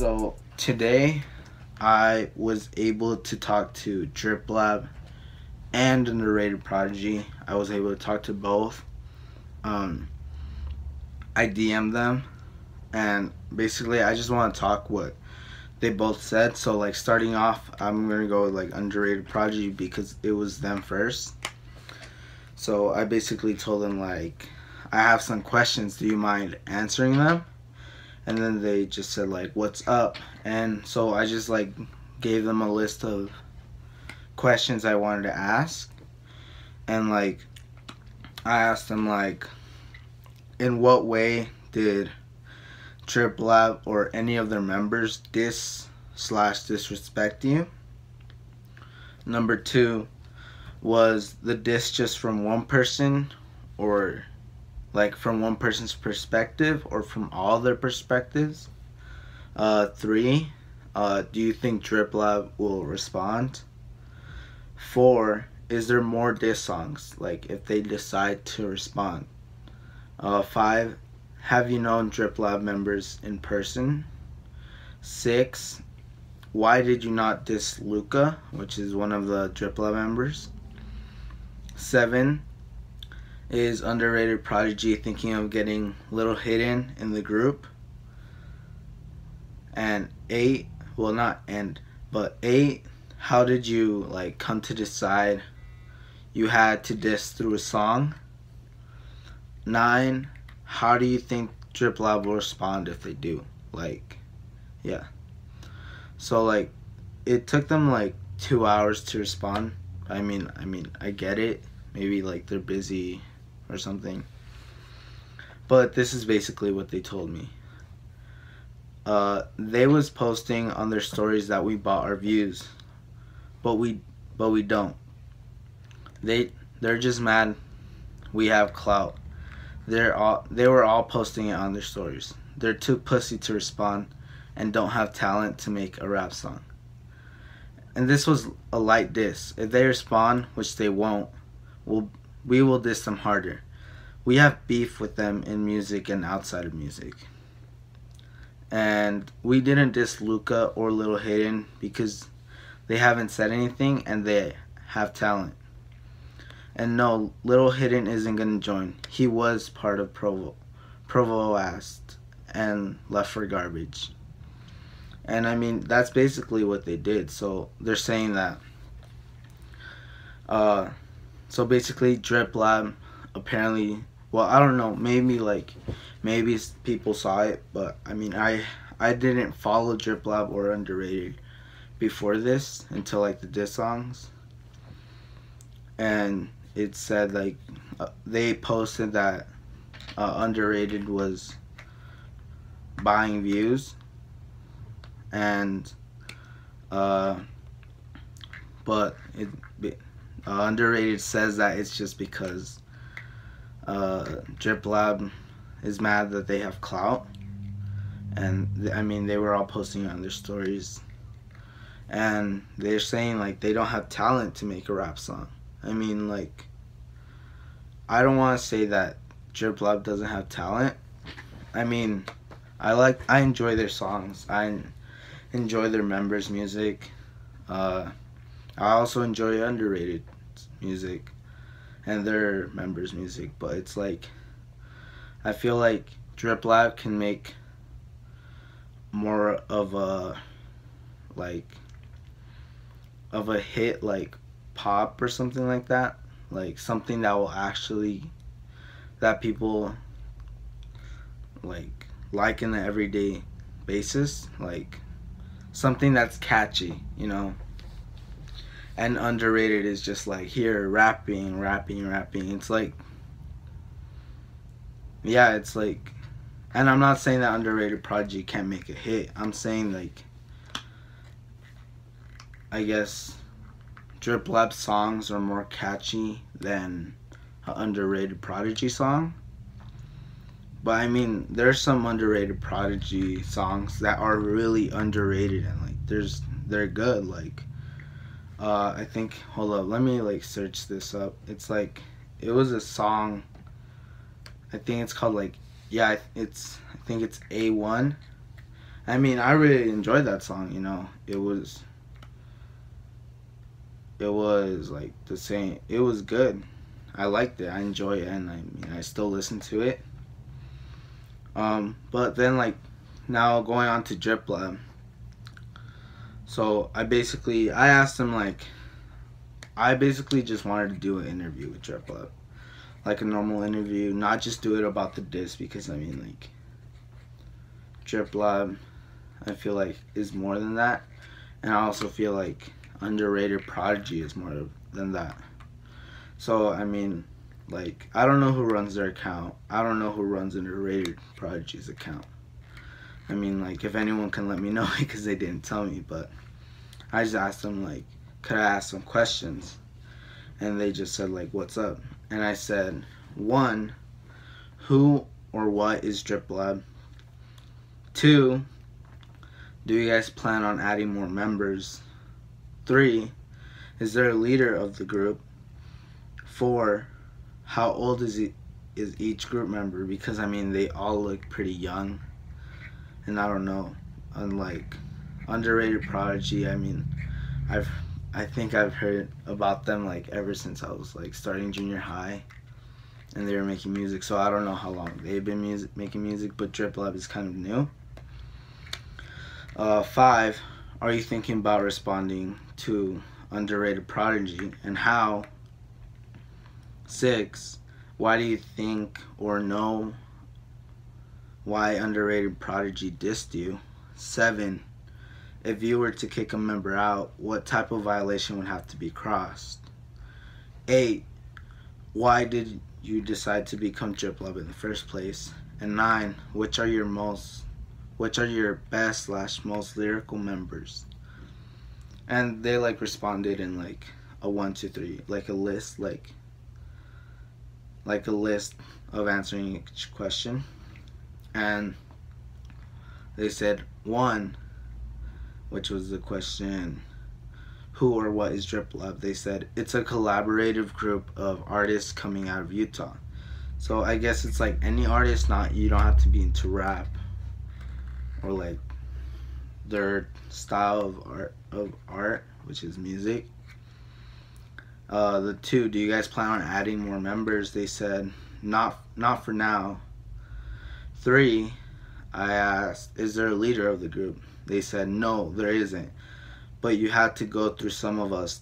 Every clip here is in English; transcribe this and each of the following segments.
So today I was able to talk to DRIPLABB and Underrated Prodigy. I was able to talk to both. I DM'd them, and basically I just want to talk what they both said. So like starting off, I'm gonna go with like Underrated Prodigy because it was them first. So I basically told them like, I have some questions, do you mind answering them? And then they just said like, what's up? And so I just like gave them a list of questions I wanted to ask. And like I asked them like, in what way did DRIPLABB or any of their members disrespect you? Number 2, was the diss just from one person, or like from one person's perspective, or from all their perspectives? 3, do you think DRIPLABB will respond? 4, is there more diss songs, like if they decide to respond? 5, have you known DRIPLABB members in person? 6, why did you not diss Luca, which is one of the DRIPLABB members? 7, is Underrated Prodigy thinking of getting Little Hidden in the group? And 8, well not end, but 8, how did you like come to decide you had to diss through a song? 9, how do you think DRIPLABB will respond if they do? Like, yeah. So like, it took them like 2 hours to respond. I mean, I get it. Maybe like they're busy or something. But this is basically what they told me. They was posting on their stories that we bought our views, but we don't. They're just mad we have clout. They were all posting it on their stories. They're too pussy to respond and don't have talent to make a rap song. And this was a light diss. If they respond, which they won't, we will diss them harder. We have beef with them in music and outside of music. And we didn't diss Luca or Little Hidden because they haven't said anything and they have talent. And no, Little Hidden isn't gonna join. He was part of Provo asked and left for garbage. And I mean, that's basically what they did. So they're saying that so basically DRIPLABB apparently, well, I don't know, maybe people saw it, but I mean, I didn't follow DRIPLABB or Underrated before this until like the diss songs. And it said like they posted that Underrated was buying views, and but Underrated says that it's just because DRIPLABB is mad that they have clout. And I mean, they were all posting on their stories, and they're saying like they don't have talent to make a rap song. I mean, like, I don't want to say that DRIPLABB doesn't have talent. I mean, I enjoy their songs. I enjoy their members' music. I also enjoy Underrated music and their members' music, but it's like, I feel like DRIPLABB can make more of a hit, like pop or something like that, like something that will actually, that people like in the everyday basis, like something that's catchy, you know. And Underrated is just like here rapping. It's like, yeah, it's like, and I'm not saying that Underrated Prodigy can't make a hit. I'm saying like, I guess DRIPLABB songs are more catchy than an Underrated Prodigy song. But I mean, there's some Underrated Prodigy songs that are really underrated, and like they're good. Like I think, hold up, let me like search this up. It's like, it was a song, I think it's called like, yeah, I think it's A1, I mean, I really enjoyed that song. You know, it was like the same. It was good. I liked it. I enjoy it, and I mean, I still listen to it. But then like now going on to DRIPLABB. So I asked him like, I basically just wanted to do an interview with DRIPLABB, like a normal interview, not just do it about the diss, because I mean like DRIPLABB, I feel like is more than that, and I also feel like Underrated Prodigy is more than that. So I mean, like, I don't know who runs their account. I don't know who runs Underrated Prodigy's account. I mean, like, if anyone can let me know, because they didn't tell me, but I just asked them, like, could I ask some questions? And they just said, like, what's up? And I said, 1, who or what is DRIPLABB? 2, do you guys plan on adding more members? 3, is there a leader of the group? 4, how old is each group member? Because I mean, they all look pretty young, and I don't know, unlike Underrated Prodigy, I mean, I think I've heard about them like ever since I was like starting junior high, and they were making music, so I don't know how long they've been making music, but DRIPLABB is kind of new. 5, are you thinking about responding to Underrated Prodigy, and how? 6, why do you think or know why Underrated Prodigy dissed you? 7, if you were to kick a member out, what type of violation would have to be crossed? 8, why did you decide to become DRIPLABB in the first place? And 9, which are your best / most lyrical members? And they like responded in like a 1, 2, 3, like a list, like a list of answering each question. And they said 1, which was the question, who or what is DRIPLABB? They said it's a collaborative group of artists coming out of Utah. So I guess it's like any artist, you don't have to be into rap or like their style of art, which is music. The 2, do you guys plan on adding more members? They said not for now. 3, I asked, is there a leader of the group? They said no, there isn't, but you had to go through some of us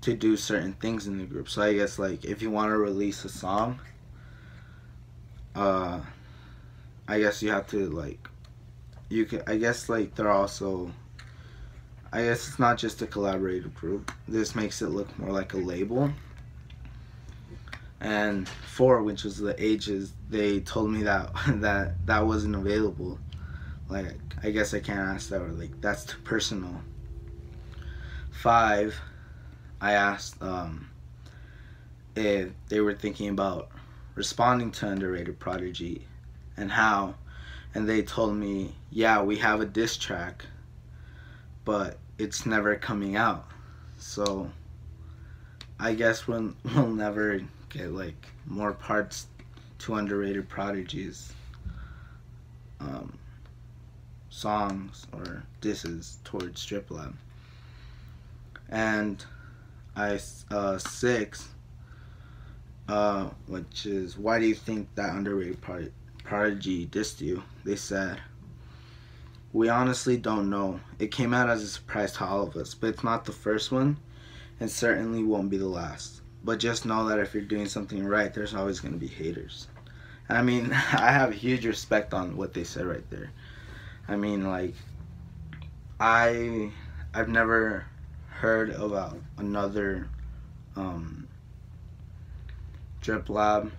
to do certain things in the group. So I guess like if you want to release a song, I guess you have to like, you can, I guess like they're also, I guess it's not just a collaborative group. This makes it look more like a label. And 4, which was the ages, they told me that that wasn't available. Like, I guess I can't ask that, or like that's too personal. 5, I asked if they were thinking about responding to Underrated Prodigy and how, and they told me, yeah, we have a diss track, but it's never coming out. So I guess we'll never get like more parts to Underrated Prodigy's songs or disses towards DRIPLABB. And 6, which is, why do you think that Underrated Prodigy dissed you? They said, we honestly don't know. It came out as a surprise to all of us, but it's not the first one, and certainly won't be the last. But just know that if you're doing something right, there's always going to be haters. I mean, I have huge respect on what they said right there. I mean, like, I've never heard about another DRIPLABB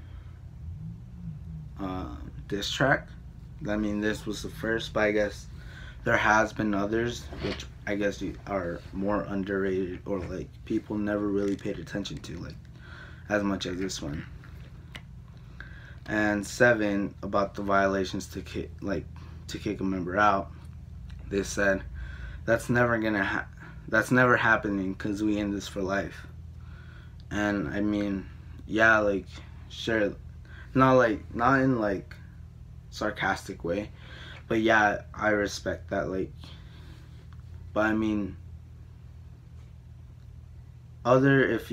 diss track. I mean, this was the first, but I guess there has been others, which I guess are more underrated, or like people never really paid attention to, like as much as this one. And 7, about the violations to kick a member out. They said that's never happening because we in this for life. And I mean, yeah, like, sure, not in like sarcastic way, But yeah, I respect that. Like, but I mean, if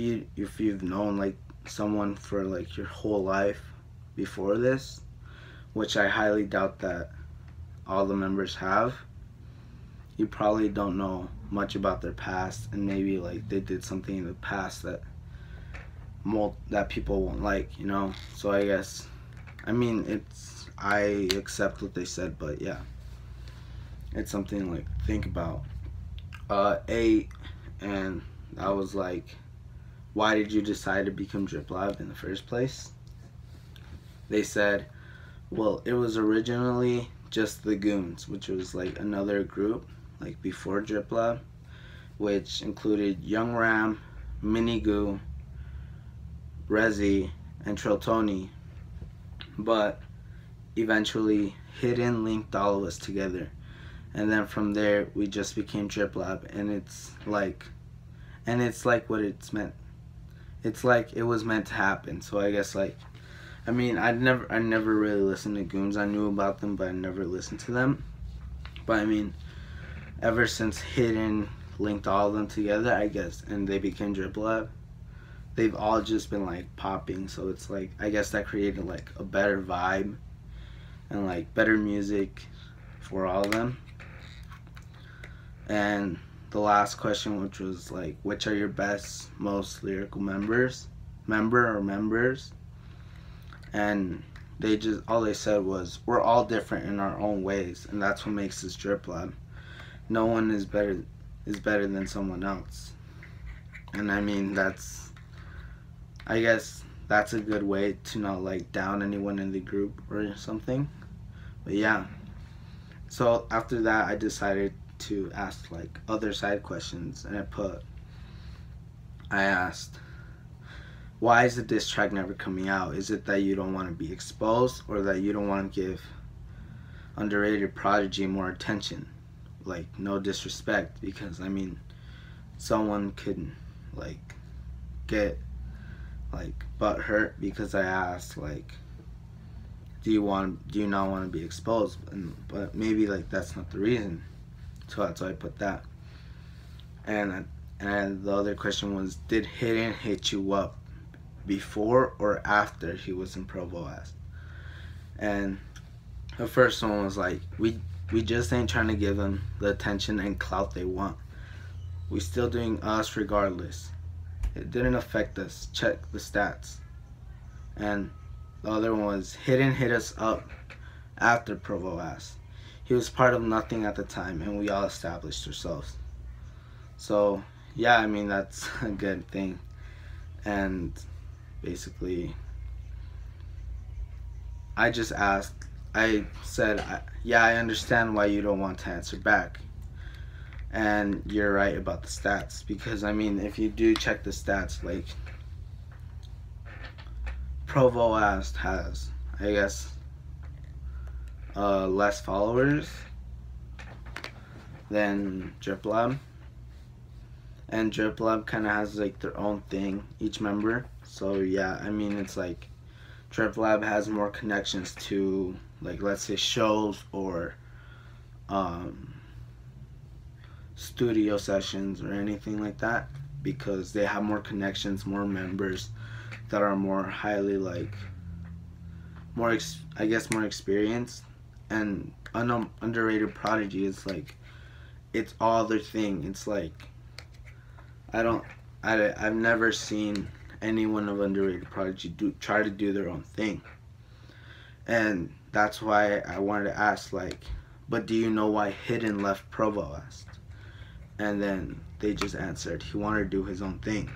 you've known like someone for like your whole life before this, which I highly doubt that all the members have, you probably don't know much about their past, and maybe like they did something in the past that people won't like, you know. So I guess, I mean, I accept what they said, but yeah, it's something to like think about. 8, and I was like, why did you decide to become DRIPLABB in the first place? They said, well, it was originally just the Goons, which was like another group like before DRIPLABB, which included Young Ram, Mini Goo, Rezi, and Trill Tony. But eventually Hidden linked all of us together, and then from there we just became DRIPLABB, and it's like what it's meant. It's like it was meant to happen. So I guess, like, I mean, I never really listened to Goons. I knew about them, but I never listened to them. But I mean, ever since Hidden linked all of them together, I guess, and they became DRIPLABB, they've all just been like popping. So it's like, I guess that created like a better vibe and like better music for all of them. And the last question, which was like, which are your best, most lyrical members? And they just, all they said was, we're all different in our own ways, and that's what makes us DRIPLABB. No one is better than someone else. And I mean, I guess that's a good way to not like down anyone in the group or something. But yeah, so after that I decided to ask like other side questions, and I asked, why is the diss track never coming out? Is it that you don't want to be exposed, or that you don't want to give Underrated Prodigy more attention? Like, no disrespect, because I mean, someone could like get like butt hurt because I asked like, do you not want to be exposed? But maybe like that's not the reason. So that's why I put that. And the other question was, did Hidden hit you up before or after he was in Provo ass? And the first one was like, we just ain't trying to give them the attention and clout they want. We still doing us regardless. It didn't affect us. Check the stats. And the other one was, Hidden hit us up after Provo ass. He was part of nothing at the time, and we all established ourselves. So yeah, I mean, that's a good thing. And basically, I said, yeah, I understand why you don't want to answer back. And you're right about the stats, because I mean, if you do check the stats, like, Provo Ast has, I guess, less followers than DRIPLABB. And DRIPLABB kind of has like their own thing, each member. So yeah, I mean, it's like DRIPLABB has more connections to, like, let's say shows or studio sessions or anything like that, because they have more connections, more members that are more highly like more experienced. And Underrated Prodigy is like, it's all their thing. It's like, I've never seen anyone of Underrated Prodigy try to do their own thing. And that's why I wanted to ask, like, but do you know why Hidden left Provo Est? And then they just answered, he wanted to do his own thing.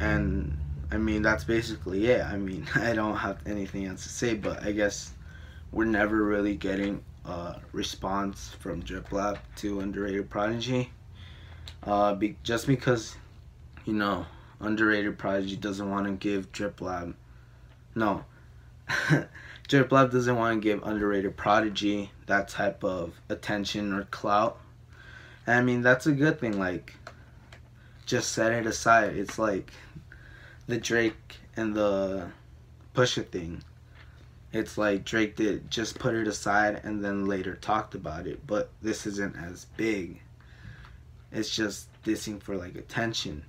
And I mean, that's basically it. I mean, I don't have anything else to say, but I guess we're never really getting a response from DRIPLABB to Underrated Prodigy. Just because, you know, Underrated Prodigy doesn't want to give DRIPLABB, no, DRIPLABB doesn't want to give Underrated Prodigy that type of attention or clout. And I mean, that's a good thing. Like, just set it aside. It's like the Drake and the Pusha thing. it's like Drake did just put it aside and then later talked about it, but this isn't as big. It's just dissing for like attention.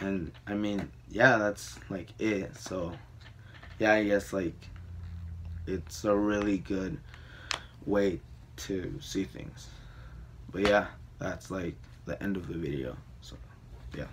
And I mean, yeah, that's like it. So yeah, I guess like it's a really good way to see things. But yeah, that's like the end of the video. So yeah.